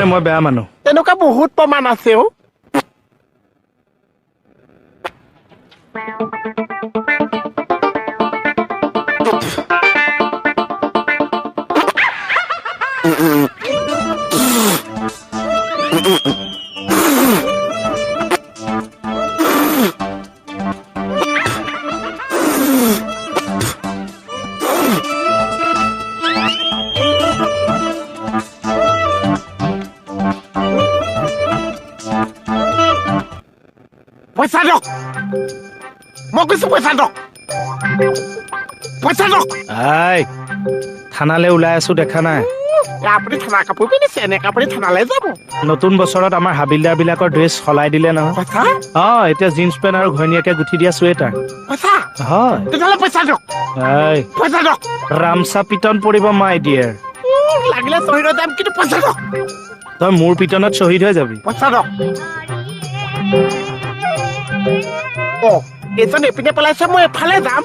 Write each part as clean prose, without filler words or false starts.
কাৰণে মই বেয়া মানুহ তেনেকুৱা বহুত প্ৰমাণ আছে অ পইচা দিয়ক মই কৈছো পইচা দিয়ক থানালৈ ওলাই আছো দেখা নাই আপুনি থানা কাপোৰ পিন্ধিছে এনেকে আপুনি থানালৈ যাব নতুন বছৰত আমাৰ হাবিলদাৰ বিলাকৰ ড্ৰেছ সলাই দিলে নহয় পইচা এতিয়া জিন্স পেণ্ট আৰু ঘৈণীয়েকে গুঠি দিয়া চুৱেটাৰ পইচা হয় তেতিয়াহ'লে পইচা দিয়ক পইচা দিয়ক ৰামচা পিটন পৰিব মাই ডিয়েৰ লাগিলে শ্বহীদ হৈ যাম কিন্তু পইচা দিয়ক তই মোৰ পিটনত শ্বহীদ হৈ যাবি পইচা দিয়ক এইজন এপিনে পেলাইছে মই এফালে যাম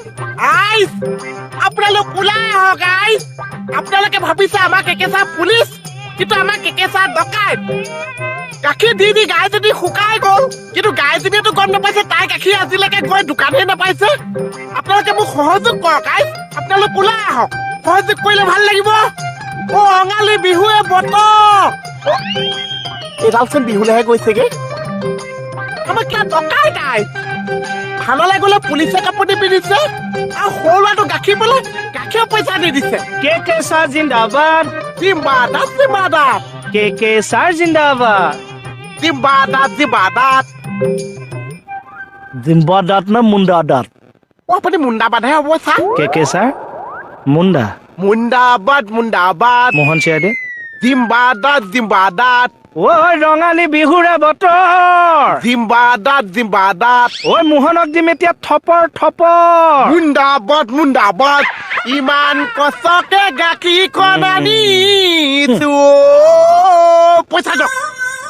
আইচ আপোনালোক ওলাই আহক আইচ আপোনালোকে ভাবিছে আমাৰ কেকেচা পুলিচ কিন্তু আমাৰ কেকেচা ডকাইত গাখীৰ দি দি গাইজনী শুকাই গ'ল কিন্তু গাইজনীয়েতো গম নাপাইছে তাই গাখীৰ আজিলৈকে গৈ দোকানহে নাপাইছে আপোনালোকে মোক সহযোগ কৰক আইচ আপোনালোক ওলাই আহক সহযোগ কৰিলে ভাল লাগিব ৰঙালী বিহুৱে বতৰ এডালচোন বিহুলৈহে গৈছেগে আমাৰ কিয় ডকাই নাই থানালৈ গ'লে পুলিচে কাপোৰ পিন্ধিছে আৰু সৰু ল'ৰাটো গাখীৰ পালে গাখীৰ পইচা দি দিছে কেকেচা জিন্দাবাদ জিম্বাদাত জিম্বাদাত কেকেচাৰ জিন্দাবাদ জিম্বাদাত জিম্বাদাত জিম্বাদাত নে মুণ্ডাদাত আপুনি মুণ্ডাবাদহে হ'ব ছাৰ কেকেচাৰ মুণ্ডা মুণ্ডাবাদ মুণ্ডাবাদ মোহন চিয়াদে জিম্বাদাত জিম্বাদাত ঐ ৰঙালী বিহুৰে বতৰ জিম্বাদাত জিম্বাদাত ঐ মোহনক দিম এতিয়া থপৰ থপৰ মুণ্ডাবাদ মুণ্ডাবাদ ইমান কষ্টকে গাখীৰখন আনিছো পইচা দিয়ক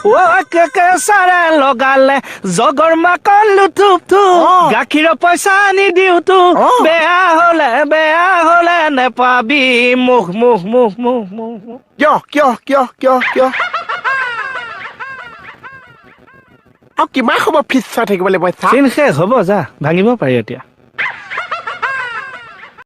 ঐ কেকেচাৰে লগালে জগৰ মাকৰ লুটুপ গাখীৰৰ পইচা আনি দিওঁতো বেয়া হলে নেপাবি মুখ মুখ মুখ মুখ মুখ কিয় আৰু কিমান সময় ফিচ চাই থাকিব লাগিব চিন শেষ হ'ব যা ভাঙিব পাৰি এতিয়া